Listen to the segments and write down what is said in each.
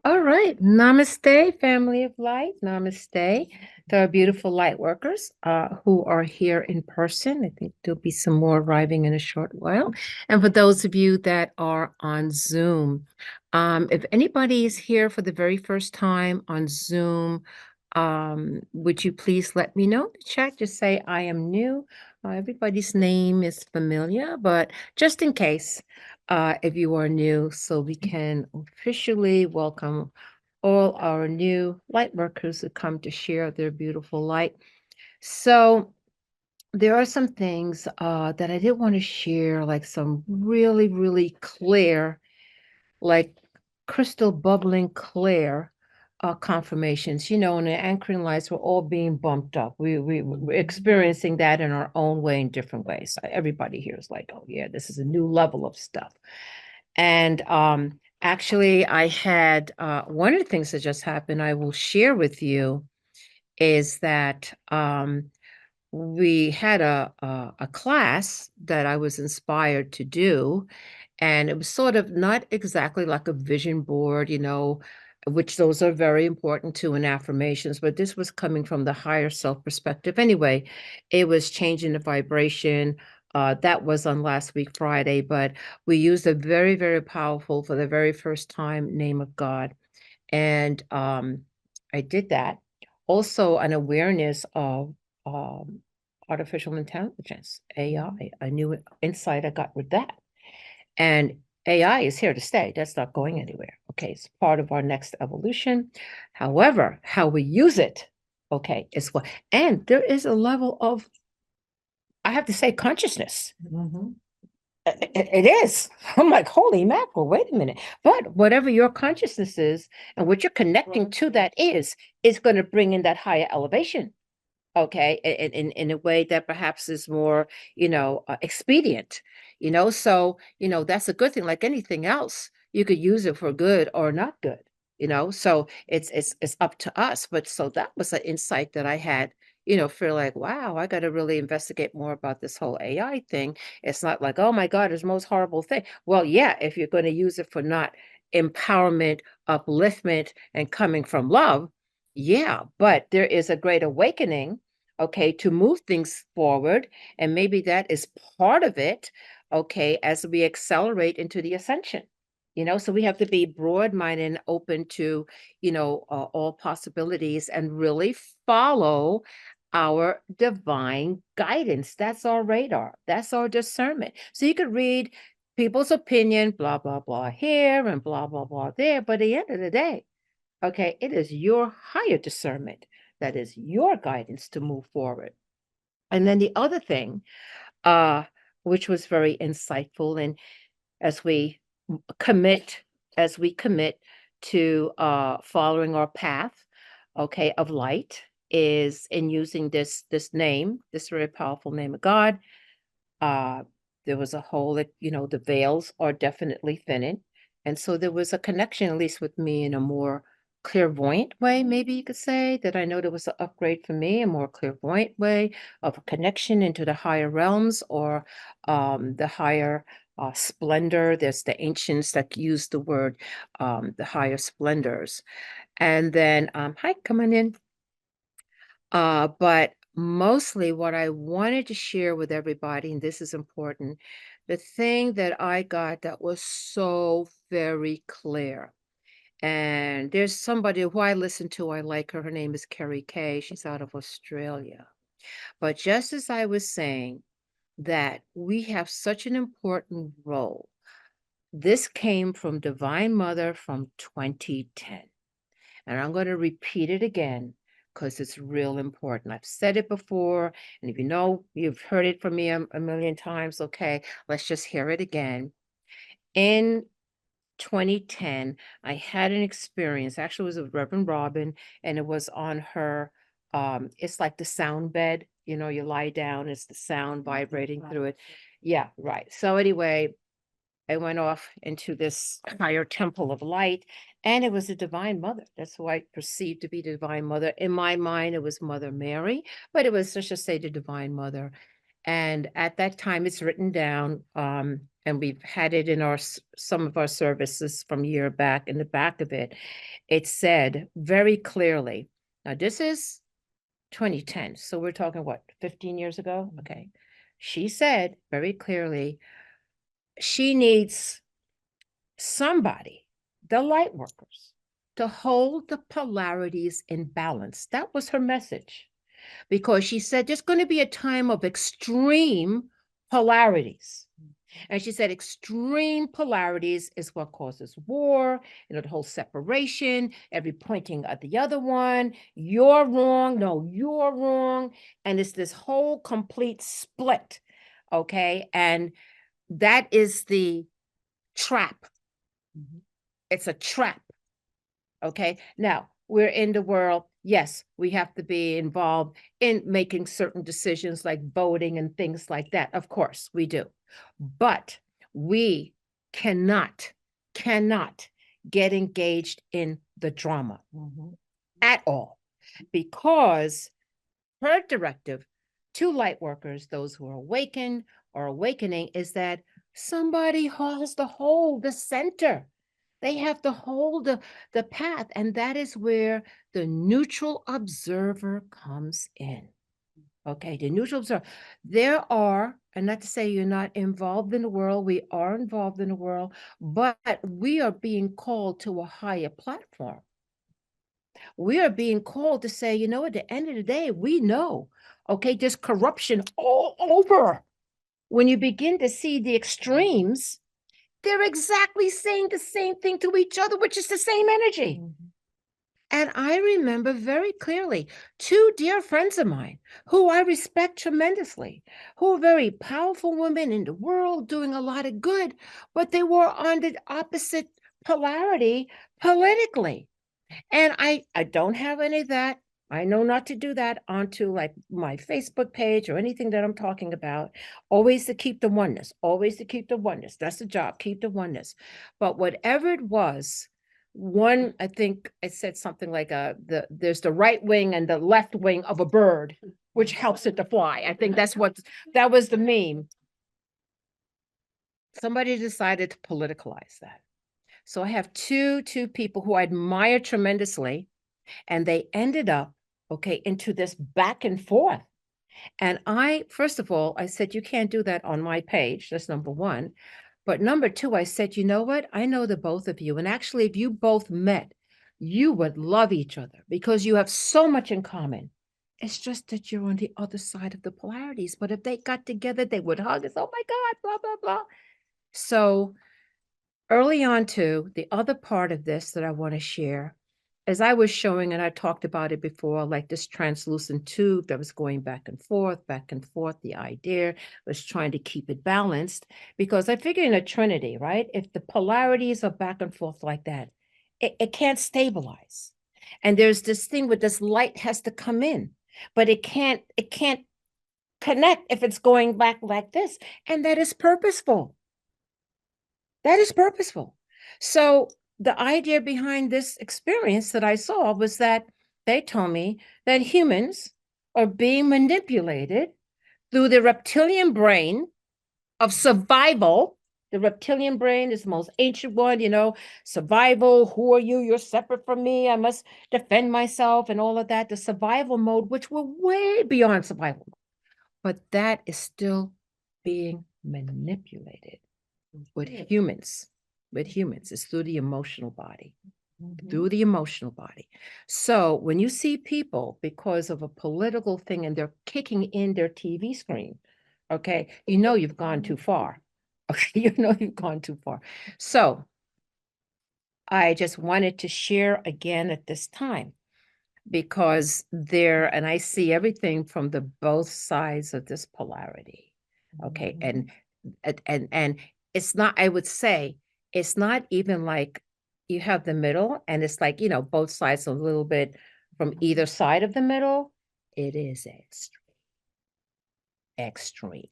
All right. Namaste, family of light. Namaste to our beautiful light workers who are here in person. I think there'll be some more arriving in a short while. And for those of you that are on Zoom, if anybody is here for the very first time on Zoom, would you please let me know in the chat? Just say, I am new. Everybody's name is familiar, but just in case, if you are new, so we can officially welcome all our new light workers who come to share their beautiful light. So there are some things that I did want to share, like some really, really clear, like crystal bubbling clear confirmations. In the anchoring lights, we're all being bumped up. We're experiencing that in our own way, in different ways. Everybody here is like, oh yeah, this is a new level of stuff. And actually, I had one of the things that just happened, I will share with you, is that we had a class that I was inspired to do, and it was sort of not exactly like a vision board, which those are very important too in affirmations, but this was coming from the higher self perspective. Anyway, it was changing the vibration. That was on last week, Friday, but we used a very, very powerful, for the very first time, name of God. And I did that. Also, an awareness of artificial intelligence, AI, a new insight I got with that. And AI is here to stay. That's not going anywhere. Okay, it's part of our next evolution. However, how we use it, okay, is what. And there is a level of, I have to say, consciousness. It is. I'm like, holy mackerel, wait a minute. But whatever your consciousness is and what you're connecting to that is going to bring in that higher elevation. Okay, in a way that perhaps is more, expedient, so, that's a good thing. Like anything else, you could use it for good or not good, so it's up to us. But so that was an insight that I had, feel like, wow, I got to really investigate more about this whole AI thing. It's not like, oh my God, it's the most horrible thing. Well, yeah, if you're going to use it for not empowerment, upliftment, and coming from love, yeah, but there is a great awakening, okay, to move things forward. And maybe that is part of it, okay, as we accelerate into the ascension. So we have to be broad-minded and open to, all possibilities and really follow our divine guidance. That's our radar. That's our discernment. So you could read people's opinion, blah, blah, blah here and blah, blah, blah there. But at the end of the day, okay, it is your higher discernment that is your guidance to move forward. And then the other thing, uh, which was very insightful, and as we commit, to following our path, okay, of light, is in using this name, this very powerful name of God. Uh, there was a whole, the veils are definitely thinning. And so there was a connection, at least with me, in a more clairvoyant way, maybe you could say, that I know there was an upgrade for me, a more clairvoyant way of a connection into the higher realms, or the higher splendor. There's the ancients that use the word the higher splendors. And then, hi, come on in. But mostly what I wanted to share with everybody, and this is important, the thing that I got that was so very clear. And there's somebody who I listen to, I like her. Her name is Carrie Kay. She's out of Australia. But just as I was saying that we have such an important role, this came from Divine Mother from 2010. And I'm going to repeat it again because it's real important. I've said it before, and if you've heard it from me a million times, okay, let's just hear it again. In 2010, I had an experience. Actually, it was with Reverend Robin, and it was on her, it's like the sound bed. You lie down, it's the sound vibrating through it. Yeah, right. So anyway, I went off into this higher temple of light, and it was the Divine Mother. That's who I perceived to be the Divine Mother. In my mind, it was Mother Mary, but it was, let's just say, the Divine Mother. And at that time, it's written down, and we've had it in some of our services from a year back. In the back of it, it said very clearly. Now, this is 2010, so we're talking what, 15 years ago? Okay. She said very clearly she needs somebody, the light workers, to hold the polarities in balance. That was her message, because she said there's going to be a time of extreme polarities. And she said extreme polarities is what causes war, the whole separation, every pointing at the other one. You're wrong. No, you're wrong. And it's this whole complete split. Okay. And that is the trap. It's a trap. Okay. Now, we're in the world. Yes, we have to be involved in making certain decisions like voting and things like that. Of course, we do. But we cannot get engaged in the drama at all, because her directive to light workers, those who are awakened or awakening, is that somebody has to hold the center. They have to hold the path. And that is where the neutral observer comes in. Okay, the neutral observer. There are, and not to say you're not involved in the world, we are involved in the world, but we are being called to a higher platform. We are being called to say, at the end of the day, we know, okay, there's corruption all over. When you begin to see the extremes, they're exactly saying the same thing to each other, which is the same energy. And I remember very clearly two dear friends of mine who I respect tremendously, who are very powerful women in the world doing a lot of good, but they were on the opposite polarity politically. And I don't have any of that. I know not to do that onto like my Facebook page or anything that I'm talking about. Always to keep the oneness, always to keep the oneness. That's the job, keep the oneness. But whatever it was, one, I think I said something like there's the right wing and the left wing of a bird, which helps it to fly. I think that was the meme. Somebody decided to politicalize that. So I have two people who I admire tremendously, and they ended up, okay, into this back and forth. And first of all, I said, you can't do that on my page. That's number one. But number two, I said, you know what? I know the both of you. And actually, if you both met, you would love each other because you have so much in common. It's just that you're on the other side of the polarities. But if they got together, they would hug. It's, oh my God, blah, blah, blah. So early on too, the other part of this that I want to share, as I was showing, and I talked about it before, like this translucent tube that was going back and forth, the idea was trying to keep it balanced, because I figure in a trinity, right? If the polarities are back and forth like that, it can't stabilize. And there's this thing with this light has to come in, but it can't connect if it's going back like this. And that is purposeful. That is purposeful. So the idea behind this experience that I saw was that they told me that humans are being manipulated through the reptilian brain of survival. The reptilian brain is the most ancient one, survival. Who are you? You're separate from me. I must defend myself and all of that. The survival mode, which we're way beyond survival. But that is still being manipulated with humans. It's through the emotional body. Through the emotional body. So when you see people, because of a political thing, and they're kicking in their TV screen, okay, you've gone too far. Okay, you've gone too far. So I just wanted to share again at this time, because and I see everything from the both sides of this polarity. Okay, and it's not, I would say, it's not even like you have the middle and it's like, both sides a little bit from either side of the middle. It is extreme.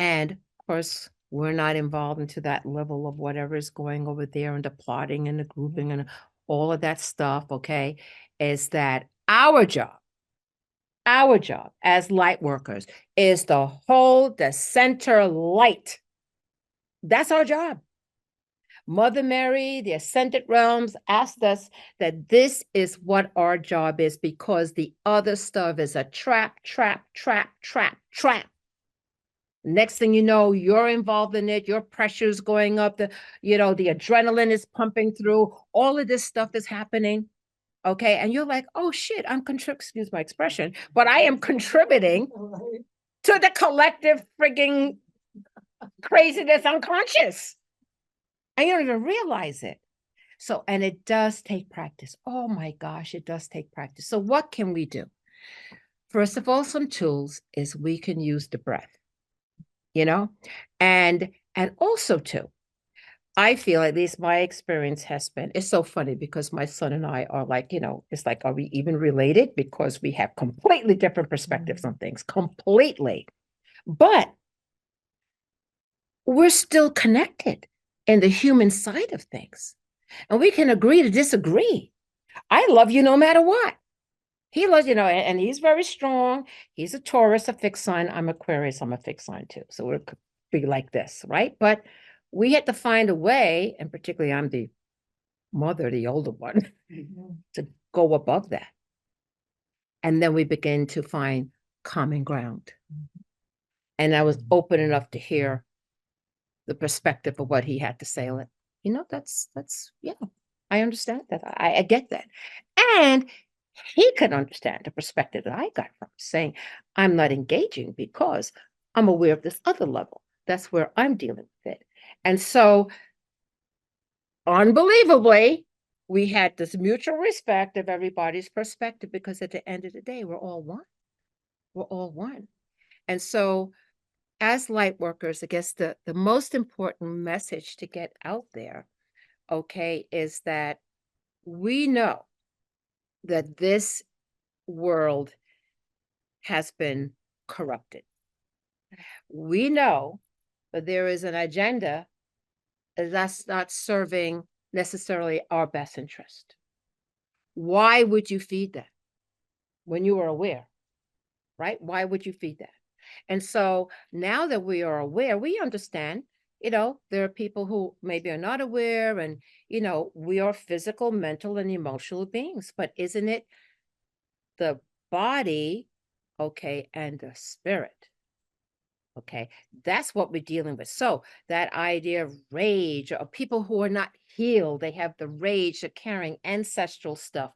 And of course, we're not involved into that level of whatever is going over there and the plotting and the grouping and all of that stuff, okay, is that our job our job as light workers is to hold the center light. That's our job. Mother Mary, the Ascended Realms asked us that this is what our job is, because the other stuff is a trap, trap, trap, trap, trap. Next thing you know, you're involved in it, your pressure's going up, the adrenaline is pumping through, all of this stuff is happening. Okay. And you're like, oh shit, excuse my expression, but I am contributing to the collective frigging craziness unconscious. And you don't even realize it. So, and it does take practice. Oh my gosh, it does take practice. So what can we do? First of all, some tools is we can use the breath, and also too, I feel, at least my experience has been, it's so funny because my son and I are like, it's like, are we even related? Because we have completely different perspectives on things, completely. But we're still connected in the human side of things. And we can agree to disagree. I love you no matter what. He loves, and he's very strong. He's a Taurus, a fixed sign. I'm Aquarius, I'm a fixed sign too. So we're be like this, right? But we had to find a way, and particularly I'm the mother, the older one, to go above that. And then we begin to find common ground. And I was open enough to hear the perspective of what he had to say. Like, that's yeah, I understand that. I get that. And he could understand the perspective that I got from saying, I'm not engaging because I'm aware of this other level. That's where I'm dealing with it. And so, unbelievably, we had this mutual respect of everybody's perspective, because at the end of the day, we're all one. We're all one. And so, as light workers, I guess the most important message to get out there, okay, is that we know that this world has been corrupted. We know that there is an agenda that's not serving necessarily our best interest. Why would you feed that when you are aware, right? Why would you feed that? And so now that we are aware, we understand, there are people who maybe are not aware, and, we are physical, mental, and emotional beings, but isn't it the body, okay, and the spirit? Okay, that's what we're dealing with. So that idea of rage, or people who are not healed, they have the rage, they're carrying ancestral stuff,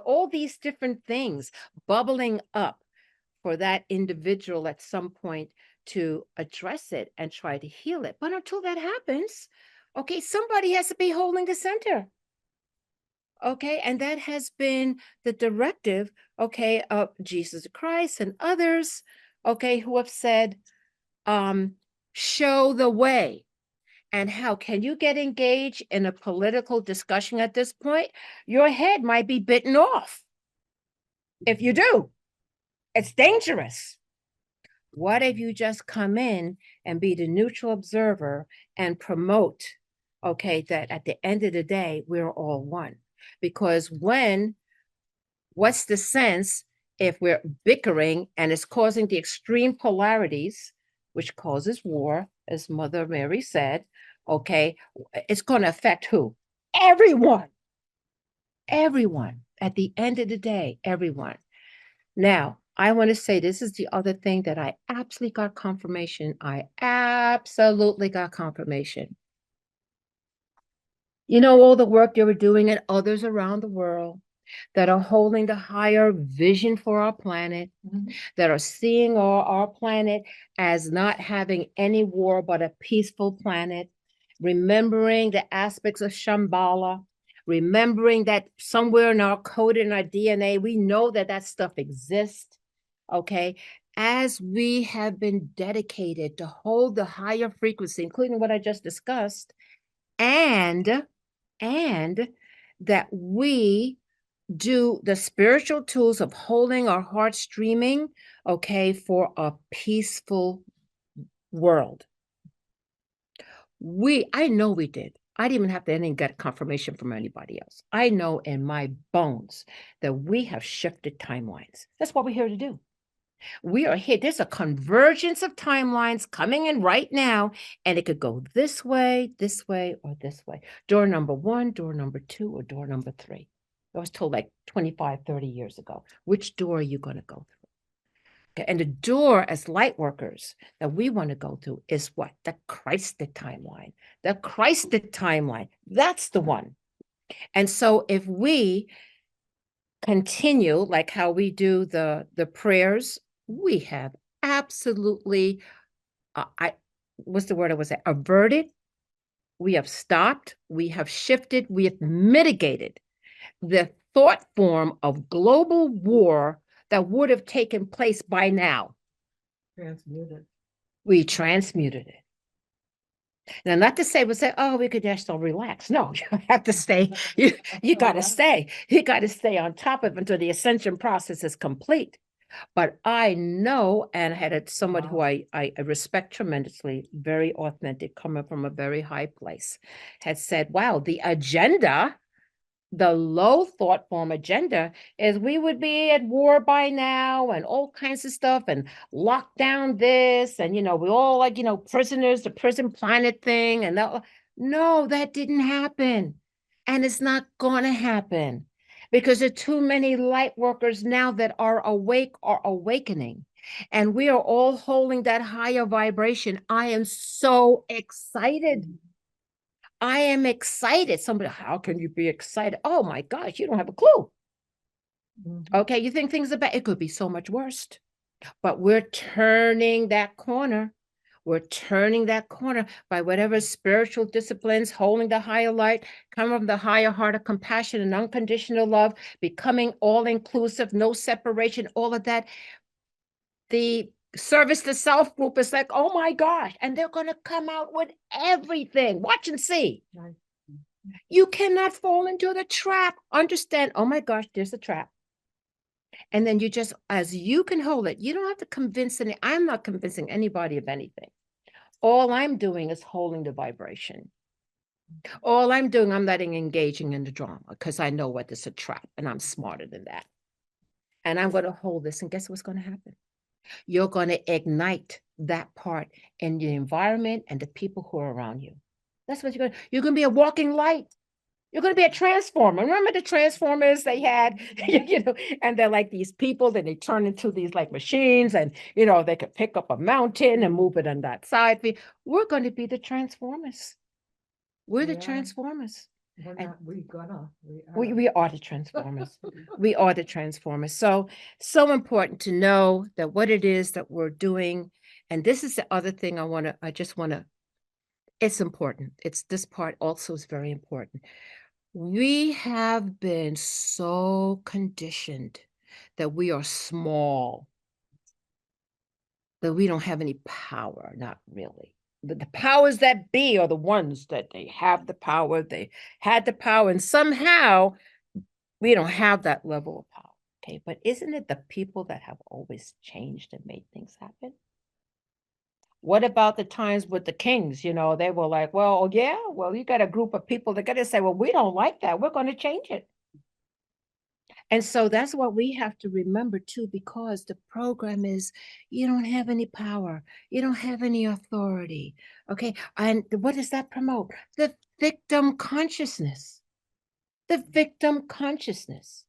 all these different things bubbling up for that individual at some point to address it and try to heal it. But until that happens, okay, somebody has to be holding the center. Okay, and that has been the directive, okay, of Jesus Christ and others, okay, who have said, show the way. And how can you get engaged in a political discussion at this point? Your head might be bitten off. If you do, it's dangerous. What if you just come in and be the neutral observer and promote, okay, that at the end of the day, we're all one? Because what's the sense if we're bickering and it's causing the extreme polarities, which causes war, as Mother Mary said, okay, it's going to affect who? Everyone. Everyone. At the end of the day, everyone. Now, I want to say this is the other thing that I absolutely got confirmation. I absolutely got confirmation. All the work they were doing and others around the world that are holding the higher vision for our planet, that are seeing our planet as not having any war, but a peaceful planet, remembering the aspects of Shambhala, remembering that somewhere in our code, in our DNA, we know that that stuff exists, okay? As we have been dedicated to hold the higher frequency, including what I just discussed, and that we do the spiritual tools of holding our heart streaming, okay, for a peaceful world. I know we did. I didn't even have to get confirmation from anybody else. I know in my bones that we have shifted timelines. That's what we're here to do. We are here. There's a convergence of timelines coming in right now, and it could go this way, or this way. Door number 1, door number 2, or door number 3. I was told like 25, 30 years ago. Which door are you going to go through? Okay, and the door as light workers that we want to go through is what? The Christed timeline. The Christed timeline. That's the one. And so if we continue like how we do the prayers, we have absolutely what's the word I was saying? Averted. We have stopped, we have shifted, we have mitigated the thought form of global war that would have taken place by now. Transmuted. We transmuted it. Now, not to say, oh, we could just relax. No, you have to stay. You got to stay. You got to stay on top of it until the ascension process is complete. But I know, and had someone who I respect tremendously, very authentic, coming from a very high place, had said, wow, the agenda, the low thought form agenda is we would be at war by now and all kinds of stuff and lock down this. And, we all like, prisoners, the prison planet thing. And no, that didn't happen. And it's not going to happen because there are too many light workers now that are awake or awakening. And we are all holding that higher vibration. I am so excited. I am excited. Somebody, how can you be excited? Oh my gosh, you don't have a clue. Okay, you think things are bad. It could be so much worse. But we're turning that corner. We're turning that corner by whatever spiritual disciplines, holding the higher light, coming from the higher heart of compassion and unconditional love, becoming all-inclusive, no separation, all of that. The service to self group is like, oh my gosh, and they're going to come out with everything. Watch and see. Right. You cannot fall into the trap. Understand, oh my gosh, there's a trap. And then you just, as you can hold it, you don't have to convince I'm not convincing anybody of anything. All I'm doing is holding the vibration. All I'm doing, I'm not engaging in the drama because I know what is a trap and I'm smarter than that. And I'm going to hold this, and guess what's going to happen? You're going to ignite that part in the environment and the people who are around you. That's what you're going to, you're going to be a walking light. You're going to be a transformer. Remember the transformers they had, and they're like these people that they turn into these like machines, and, they could pick up a mountain and move it on that side. We're going to be the transformers. We're the transformers. We are the transformers. We are the transformers. So important to know that what it is that we're doing. And this is the other thing it's important. This part also is very important. We have been so conditioned that we are small, that we don't have any power, not really. The powers that be are the ones that they have the power, they had the power, and somehow we don't have that level of power. Okay, but isn't it the people that have always changed and made things happen? What about the times with the kings? They were like, well, yeah, well, you got a group of people that got to say, well, we don't like that. We're going to change it. And so that's what we have to remember too, because the program is, you don't have any power. You don't have any authority. Okay. And what does that promote? The victim consciousness. The victim consciousness.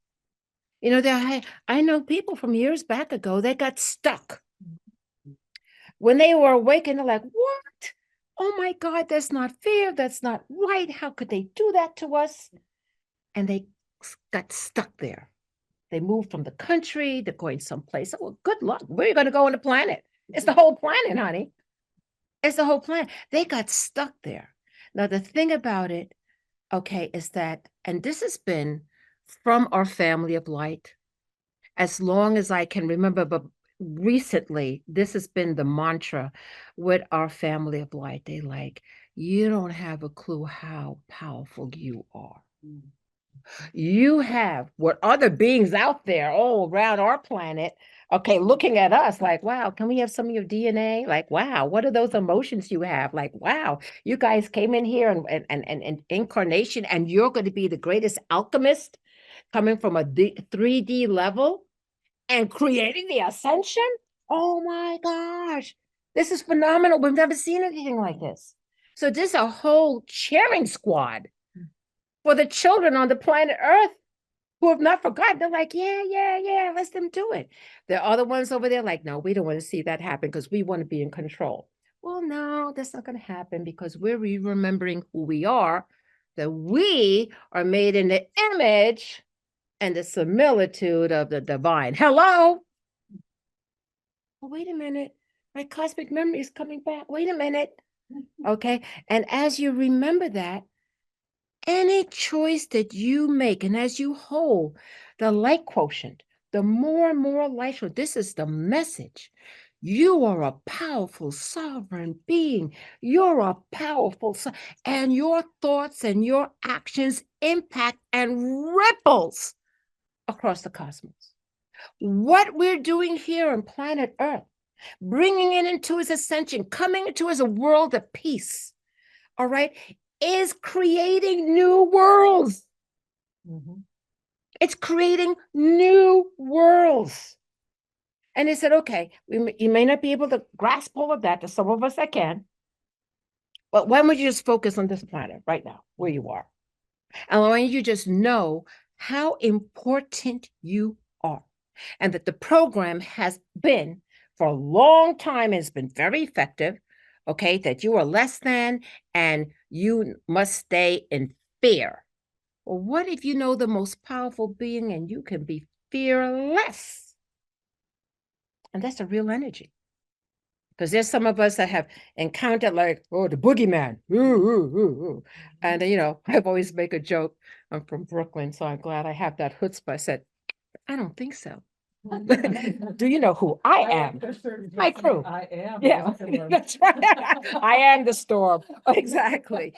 I know people from years back ago, they got stuck. When they were awakened, they're like, what? Oh my God, that's not fair. That's not right. How could they do that to us? And they got stuck there. They moved from the country, they're going someplace. Well, good luck. Where are you going to go on the planet? It's the whole planet, honey. It's the whole planet. They got stuck there. Now, the thing about it, okay, is that, and this has been from our family of light, as long as I can remember, but recently, this has been the mantra with our family of light. They like, you don't have a clue how powerful you are. You have what other beings out there all around our planet, okay, looking at us like, wow, can we have some of your DNA? Like, wow, what are those emotions you have? Like, wow, you guys came in here and incarnation, and you're going to be the greatest alchemist coming from a 3D level and creating the ascension? Oh my gosh, this is phenomenal. We've never seen anything like this. So this is a whole cheering squad for the children on the planet Earth who have not forgotten. They're like, yeah, yeah, yeah, let them do it. There are other ones over there like, no, we don't want to see that happen because we want to be in control. Well, no, that's not going to happen because we're remembering who we are, that we are made in the image and the similitude of the divine. Hello? Well, wait a minute. My cosmic memory is coming back. Wait a minute. Okay. And as you remember that, any choice that you make, and as you hold the light quotient, the more and more light, so this is the message. You are a powerful sovereign being. You're a powerful, and your thoughts and your actions impact and ripples across the cosmos. What we're doing here on planet Earth, bringing it into his ascension, coming into as a world of peace, all right, is creating new worlds. Mm-hmm. It's creating new worlds. And they said, okay, you may not be able to grasp all of that. There's some of us that can. But why don't you just focus on this planet right now, where you are? And I want you to just know how important you are. And that the program has been for a long time, has been very effective. Okay, that you are less than and you must stay in fear. Well, what if you know the most powerful being and you can be fearless? And that's a real energy. Because there's some of us that have encountered like, oh, the boogeyman. Ooh, ooh, ooh, ooh. And, I've always make a joke. I'm from Brooklyn, so I'm glad I have that chutzpah. I said, I don't think so. Do you know who I am? My crew. I am. Yeah, that's right. I am the storm. Exactly.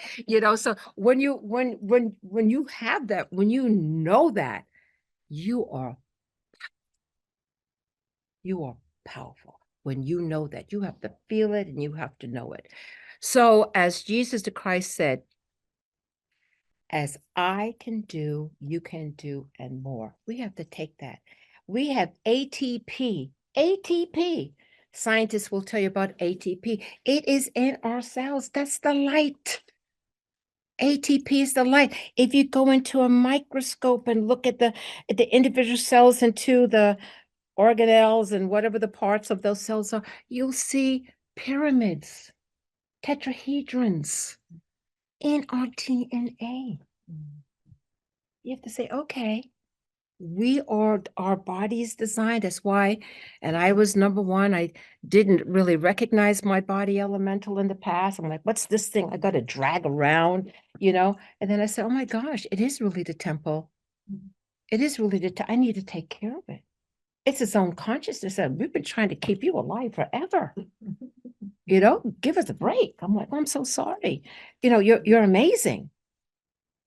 So when you have that, when you know that, you are powerful. When you know that, you have to feel it and you have to know it. So as Jesus the Christ said, as I can do, you can do, and more. We have to take that. We have ATP. ATP. Scientists will tell you about ATP. It is in our cells. That's the light. ATP is the light. If you go into a microscope and look at the individual cells into the organelles and whatever the parts of those cells are, you'll see pyramids, tetrahedrons in our DNA. You have to say, okay, we are our body's designed. That's why, and I was number one. I didn't really recognize my body elemental in the past. I'm like, what's this thing I got to drag around, And then I said, oh my gosh, it is really the temple. It is really I need to take care of it. It's its own consciousness. And we've been trying to keep you alive forever. Give us a break. I'm like, oh, I'm so sorry. You're amazing.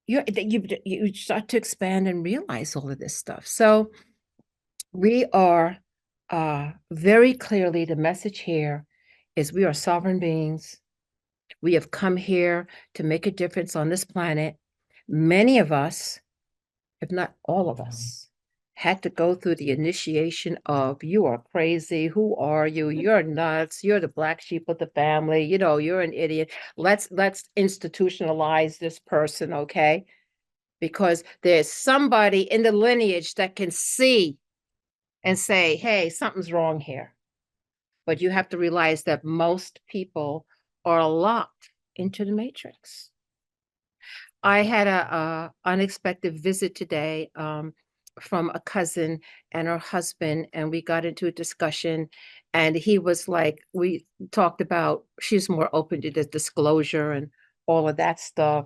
You start to expand and realize all of this stuff. So we are very clearly, the message here is we are sovereign beings. We have come here to make a difference on this planet. Many of us, if not all of us, had to go through the initiation of you are crazy. Who are you? You're nuts. You're the black sheep of the family. You're an idiot. Let's institutionalize this person, okay? Because there's somebody in the lineage that can see and say, hey, something's wrong here. But you have to realize that most people are locked into the matrix. I had a unexpected visit today from a cousin and her husband, and we got into a discussion. And he was like, we talked about, she's more open to the disclosure and all of that stuff.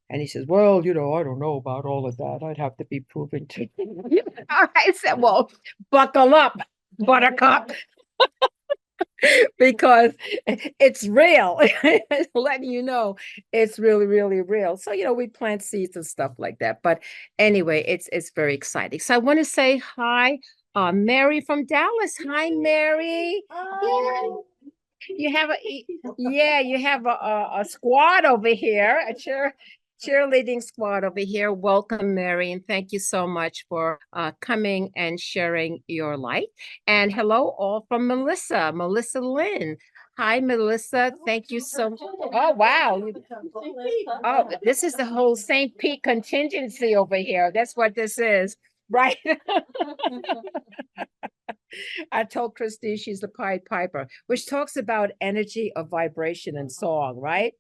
And he says, well, I don't know about all of that. I'd have to be proven to. I said, well, buckle up, buttercup, because it's real. Letting you know it's really, really real. So, we plant seeds and stuff like that. But anyway, it's very exciting. So I want to say hi, Mary from Dallas. Hi, Mary. Hi. You have you have a squad over here at your cheerleading squad over here. Welcome, Mary, and thank you so much for coming and sharing your light. And hello, all from Melissa, Melissa Lynn. Hi, Melissa. Thank you so much. Oh, wow. Oh, this is the whole St. Pete contingency over here. That's what this is, right? I told Christy she's the Pied Piper, which talks about energy of vibration and song, right?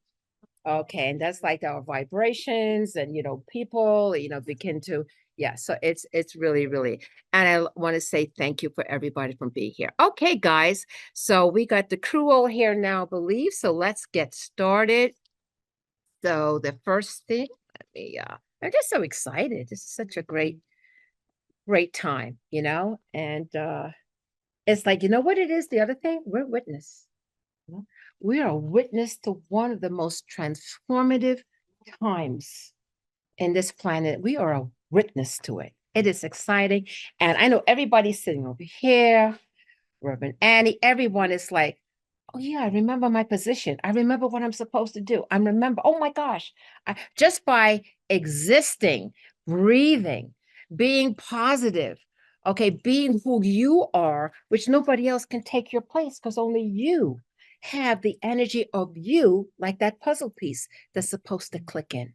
Okay, and that's like our vibrations and people, begin to yeah, so it's really, really, and I want to say thank you for everybody from being here. Okay, guys, so we got the crew all here now, I believe. So let's get started. So the first thing, let me I'm just so excited. This is such a great time, and it's like, you know what it is? The other thing, we're witness. We are a witness to one of the most transformative times in this planet. We are a witness to it. It is exciting. And I know everybody's sitting over here, Reverend Annie, everyone is like, oh yeah, I remember my position. I remember what I'm supposed to do. I remember, oh my gosh, just by existing, breathing, being positive, okay, being who you are, which nobody else can take your place because only you have the energy of you, like that puzzle piece that's supposed to click in.